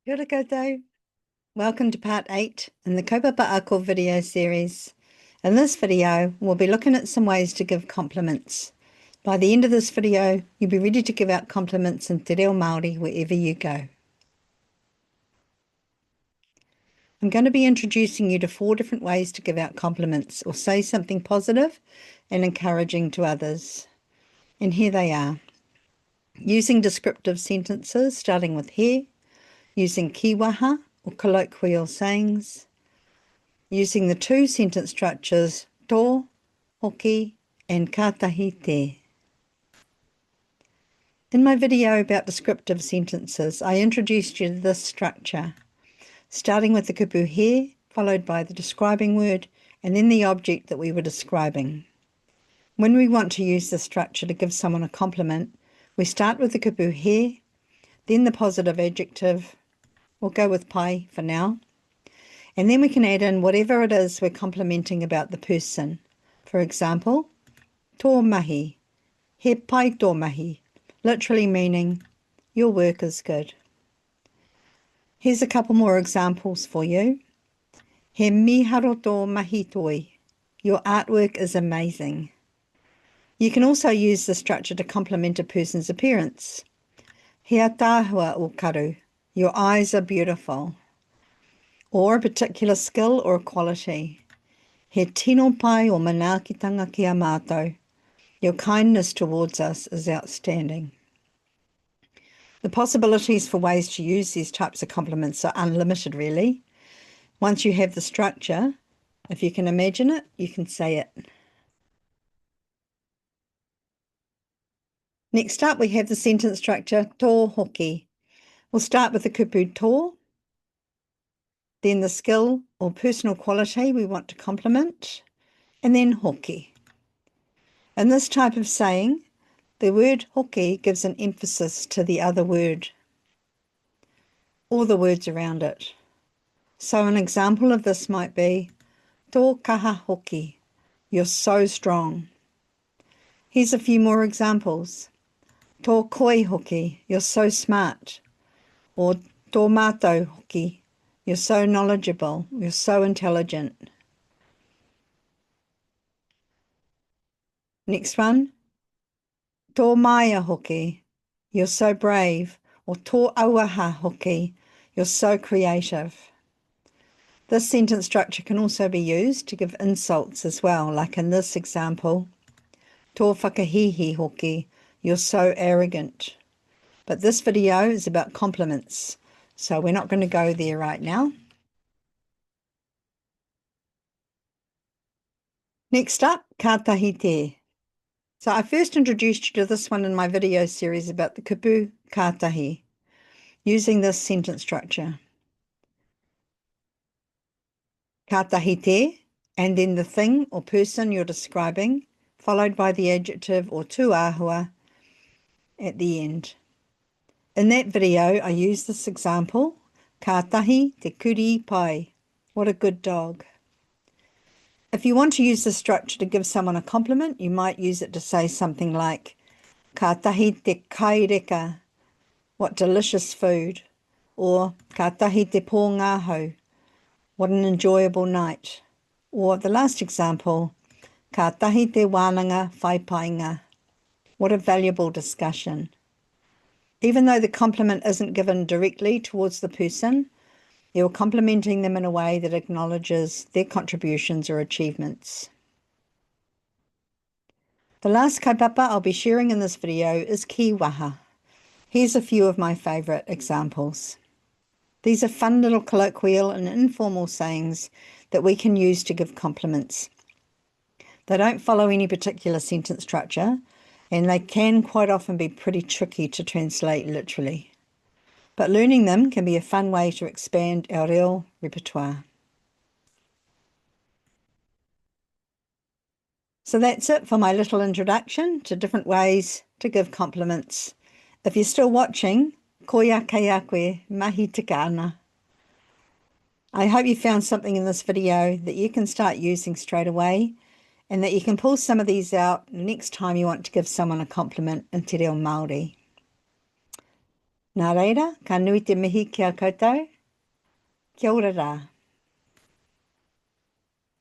Kia ora koutou. Welcome to part 8 in the Kaupapa Ako video series. In this video, we'll be looking at some ways to give compliments. By the end of this video, you'll be ready to give out compliments in Te Reo Māori wherever you go. I'm going to be introducing you to 4 different ways to give out compliments or say something positive and encouraging to others. And here they are. Using descriptive sentences starting with he, using Kīwaha or colloquial sayings, using the 2 sentence structures tō, hoki and Kātahi te. In my video about descriptive sentences, I introduced you to this structure, starting with the kupu he, followed by the describing word, and then the object that we were describing. When we want to use this structure to give someone a compliment, we start with the kupu he, then the positive adjective. We'll go with pai for now. And then we can add in whatever it is we're complimenting about the person. For example, tō mahi, he pai tō mahi, literally meaning your work is good. Here's a couple more examples for you. He miharo tō mahi toi, your artwork is amazing. You can also use the structure to compliment a person's appearance. He tāhua o karu, your eyes are beautiful. Or a particular skill or quality. He tino pai o manaakitanga ki a mātou. Your kindness towards us is outstanding. The possibilities for ways to use these types of compliments are unlimited, really. Once you have the structure, if you can imagine it, you can say it. Next up, we have the sentence structure tō hoki. We'll start with the kupu tō, then the skill or personal quality we want to compliment, and then hoki. In this type of saying, the word hoki gives an emphasis to the other word, or the words around it. So an example of this might be, tō kaha hoki, you're so strong. Here's a few more examples. Tō koi hoki, you're so smart. Or tō mātou hoki, you're so knowledgeable, you're so intelligent. Next one, tō maia hoki, you're so brave. Or tō auaha hoki, you're so creative. This sentence structure can also be used to give insults as well, like in this example, tō whakahihi hoki, you're so arrogant. But this video is about compliments, so we're not going to go there right now. Next up, Kātahi te. So I first introduced you to this one in my video series about the kupu Kātahi, using this sentence structure. Kātahi te, and then the thing or person you're describing, followed by the adjective or tuāhua at the end. In that video, I used this example, Kātahi te kuri pai, what a good dog. If you want to use this structure to give someone a compliment, you might use it to say something like, Kātahi te kaireka, what delicious food, or Kātahi te pōngāhau, what an enjoyable night. Or the last example, Kātahi te wānanga whaipainga, what a valuable discussion. Even though the compliment isn't given directly towards the person, you're complimenting them in a way that acknowledges their contributions or achievements. The last kaupapa I'll be sharing in this video is Kīwaha. Here's a few of my favourite examples. These are fun little colloquial and informal sayings that we can use to give compliments. They don't follow any particular sentence structure, and they can quite often be pretty tricky to translate literally. But learning them can be a fun way to expand our reo repertoire. So that's it for my little introduction to different ways to give compliments. If you're still watching, koia kei a koe, mahi tika ana. I hope you found something in this video that you can start using straight away, and that you can pull some of these out the next time you want to give someone a compliment in Te Reo Māori. Nā reira, ka nui te mihi ki a koutou. Kia ora rā.